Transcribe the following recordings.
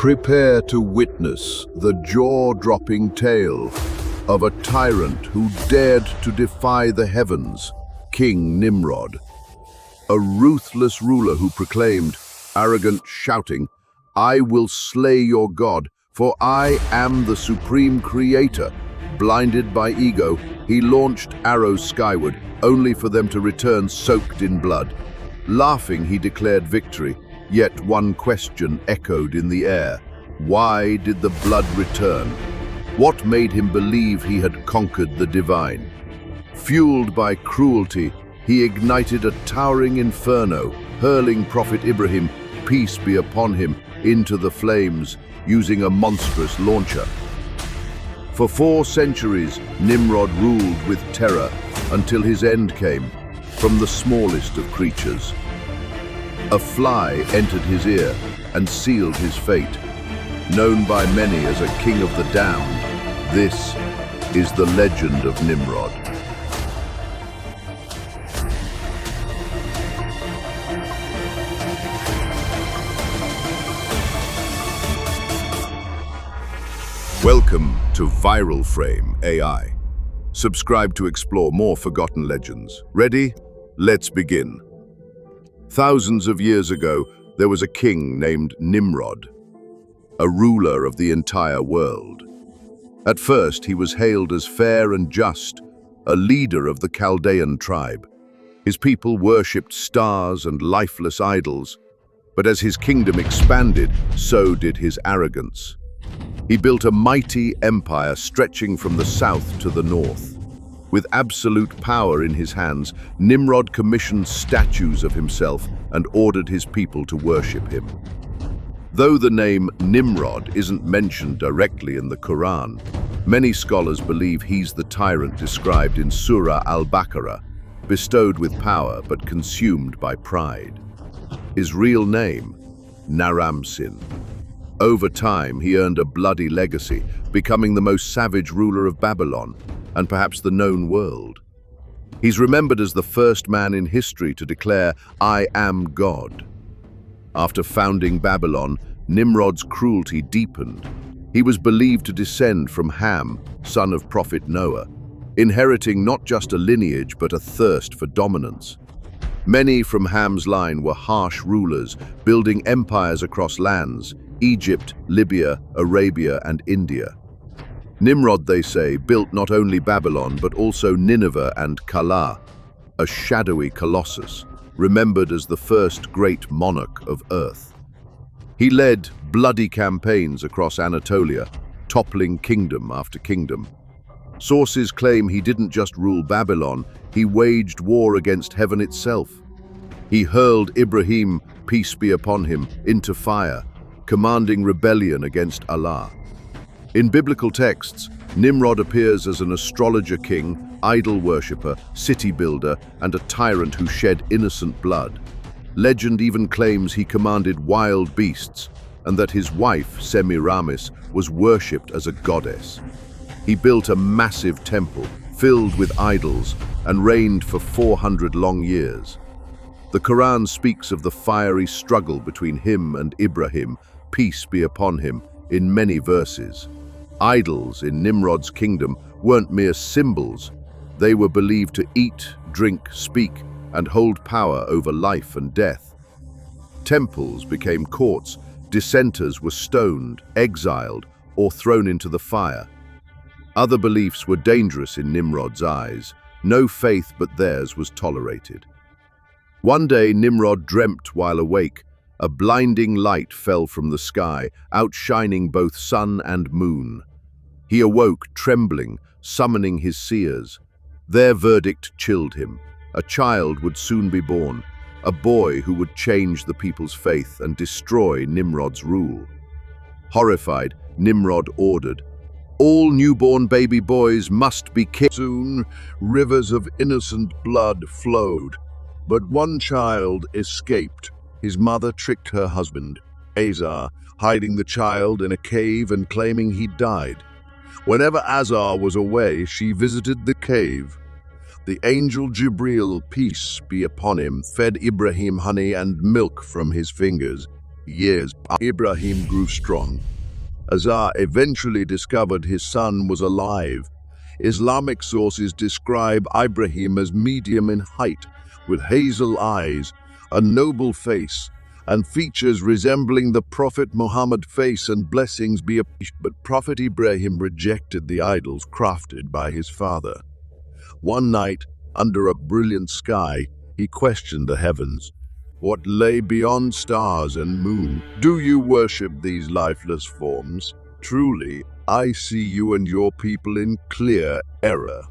Prepare to witness the jaw-dropping tale of a tyrant who dared to defy the heavens, King Nimrod. A ruthless ruler who proclaimed, arrogant shouting, "I will slay your God, for I am the supreme creator." Blinded by ego, he launched arrows skyward, only for them to return soaked in blood. Laughing, he declared victory, yet one question echoed in the air. Why did the blood return? What made him believe he had conquered the divine? Fueled by cruelty, he ignited a towering inferno, hurling Prophet Ibrahim, peace be upon him, into the flames, using a monstrous launcher. For 4 centuries, Nimrod ruled with terror until his end came, from the smallest of creatures. A fly entered his ear and sealed his fate. Known by many as a king of the damned, this is the legend of Nimrod. Welcome to ViralFrame AI. Subscribe to explore more forgotten legends. Ready? Let's begin. Thousands of years ago, there was a king named Nimrod, a ruler of the entire world. At first, he was hailed as fair and just, a leader of the Chaldean tribe. His people worshipped stars and lifeless idols, but as his kingdom expanded, so did his arrogance. He built a mighty empire stretching from the south to the north. With absolute power in his hands, Nimrod commissioned statues of himself and ordered his people to worship him. Though the name Nimrod isn't mentioned directly in the Qur'an, many scholars believe he's the tyrant described in Surat Al-Baqarah, bestowed with power but consumed by pride. His real name, Naram-Sin. Over time, he earned a bloody legacy, becoming the most savage ruler of Babylon, and perhaps the known world. He's remembered as the first man in history to declare, "I am God." After founding Babylon, Nimrod's cruelty deepened. He was believed to descend from Ham, son of Prophet Noah, inheriting not just a lineage but a thirst for dominance. Many from Ham's line were harsh rulers, building empires across lands, Egypt, Libya, Arabia, and India. Nimrod, they say, built not only Babylon but also Nineveh and Calah, a shadowy colossus, remembered as the first great monarch of Earth. He led bloody campaigns across Anatolia, toppling kingdom after kingdom. Sources claim he didn't just rule Babylon, he waged war against heaven itself. He hurled Ibrahim, peace be upon him, into fire, commanding rebellion against Allah. In biblical texts, Nimrod appears as an astrologer king, idol worshipper, city builder, and a tyrant who shed innocent blood. Legend even claims he commanded wild beasts, and that his wife, Semiramis, was worshipped as a goddess. He built a massive temple, filled with idols, and reigned for 400 long years. The Qur'an speaks of the fiery struggle between him and Ibrahim, peace be upon him, in many verses. Idols in Nimrod's kingdom weren't mere symbols. They were believed to eat, drink, speak, and hold power over life and death. Temples became courts, dissenters were stoned, exiled, or thrown into the fire. Other beliefs were dangerous in Nimrod's eyes. No faith but theirs was tolerated. One day Nimrod dreamt while awake. A blinding light fell from the sky, outshining both sun and moon. He awoke, trembling, summoning his seers. Their verdict chilled him. A child would soon be born, a boy who would change the people's faith and destroy Nimrod's rule. Horrified, Nimrod ordered, "All newborn baby boys must be killed." Soon, rivers of innocent blood flowed, but one child escaped. His mother tricked her husband, Azar, hiding the child in a cave and claiming he died. Whenever Azar was away, she visited the cave. The angel Jibril, peace be upon him, fed Ibrahim honey and milk from his fingers. years, Ibrahim grew strong. Azar eventually discovered his son was alive. Islamic sources describe Ibrahim as medium in height, with hazel eyes, a noble face, and features resembling the Prophet Muhammad's face, and blessings be upon him. But Prophet Ibrahim rejected the idols crafted by his father. One night, under a brilliant sky, he questioned the heavens. What lay beyond stars and moon? Do you worship these lifeless forms? Truly, I see you and your people in clear error.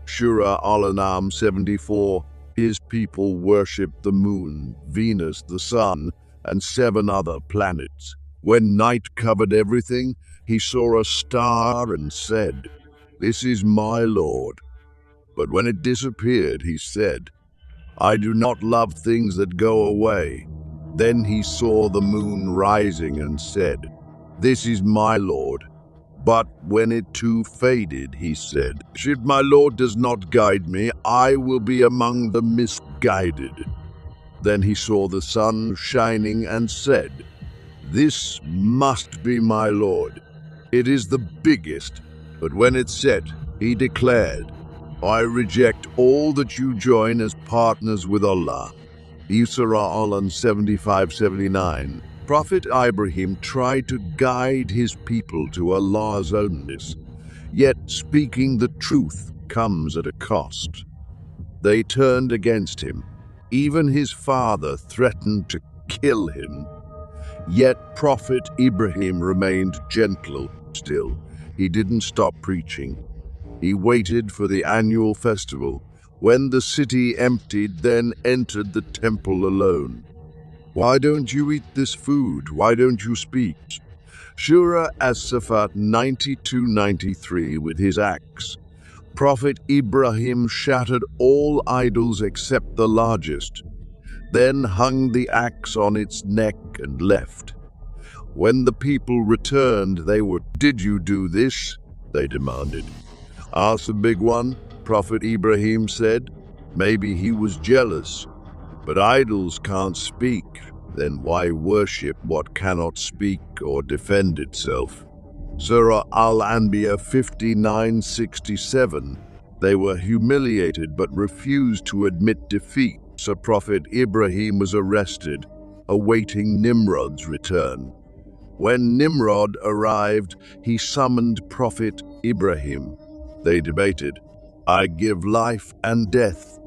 Surah Al-An'am 74. His people worshipped the moon, Venus, the sun, and 7 other planets. When night covered everything, he saw a star and said, "This is my Lord." But when it disappeared, he said, "I do not love things that go away." Then he saw the moon rising and said, "This is my Lord." But when it too faded, he said, "If my Lord does not guide me, I will be among the misguided." Then he saw the sun shining and said, "This must be my Lord. It is the biggest." But when it set, he declared, "I reject all that you join as partners with Allah." Surah Al-An 75-79. Prophet Ibrahim tried to guide his people to Allah's oneness, yet speaking the truth comes at a cost. They turned against him. Even his father threatened to kill him. Yet Prophet Ibrahim remained gentle still. He didn't stop preaching. He waited for the annual festival. When the city emptied, then entered the temple alone. "Why don't you eat this food? Why don't you speak?" Surah As-Safat 92-93. With his axe, Prophet Ibrahim shattered all idols except the largest, then hung the axe on its neck and left. When the people returned, they were, "Did you do this?" they demanded. "Ask the big one," Prophet Ibrahim said. "Maybe he was jealous. But idols can't speak. Then why worship what cannot speak or defend itself?" Surah Al-Anbiya 59-67. They were humiliated but refused to admit defeat, so Prophet Ibrahim was arrested, awaiting Nimrod's return. When Nimrod arrived, he summoned Prophet Ibrahim. They debated. "I give life and death,"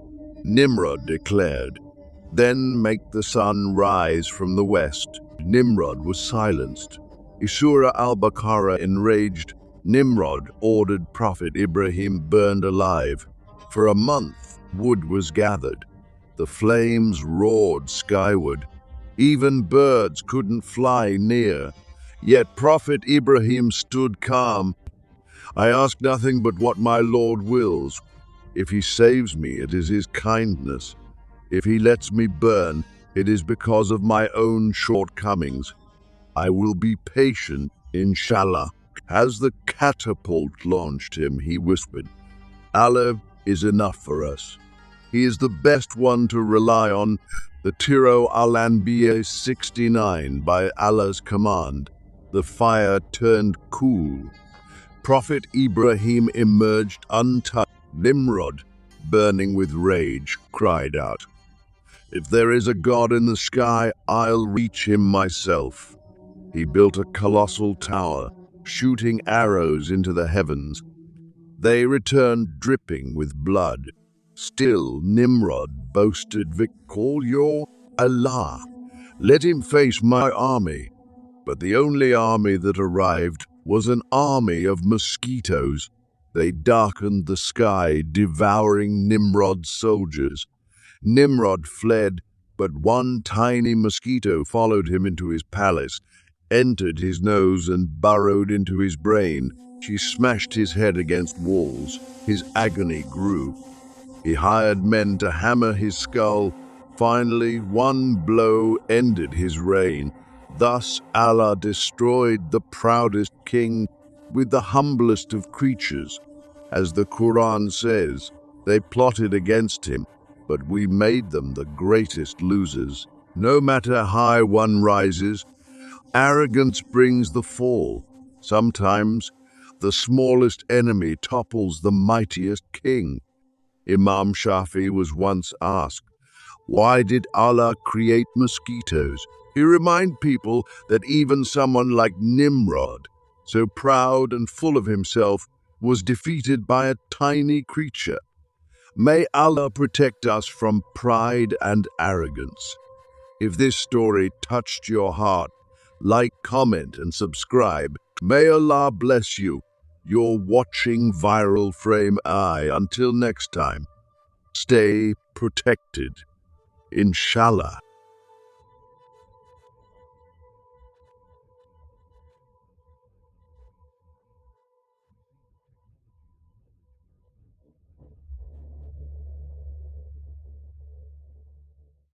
Nimrod declared. "Then make the sun rise from the west." Nimrod was silenced. Surah Al-Baqarah. Enraged, Nimrod ordered Prophet Ibrahim burned alive. For a month, wood was gathered. The flames roared skyward. Even birds couldn't fly near. Yet Prophet Ibrahim stood calm. "I ask nothing but what my Lord wills. If he saves me, it is his kindness. If he lets me burn, it is because of my own shortcomings. I will be patient, inshallah." As the catapult launched him, he whispered, "Allah is enough for us. He is the best one to rely on." The Surah Al-Anbiya 69. By Allah's command, the fire turned cool. Prophet Ibrahim emerged untouched. Nimrod, burning with rage, cried out, "If there is a God in the sky, I'll reach him myself." He built a colossal tower, shooting arrows into the heavens. They returned dripping with blood. Still, Nimrod boasted, "Call your Allah. Let him face my army." But the only army that arrived was an army of mosquitoes. They darkened the sky, devouring Nimrod's soldiers. Nimrod fled, but one tiny mosquito followed him into his palace, entered his nose and burrowed into his brain. She smashed his head against walls. His agony grew. He hired men to hammer his skull. Finally, one blow ended his reign. Thus Allah destroyed the proudest king with the humblest of creatures. As the Qur'an says, they plotted against him, but we made them the greatest losers. No matter high one rises, arrogance brings the fall. Sometimes the smallest enemy topples the mightiest king. Imam Shafi was once asked, why did Allah create mosquitoes? He reminded people that even someone like Nimrod, so proud and full of himself, was defeated by a tiny creature. May Allah protect us from pride and arrogance. If this story touched your heart, like, comment, and subscribe. May Allah bless you. You're watching Viral Frame AI. Until next time, stay protected. Inshallah.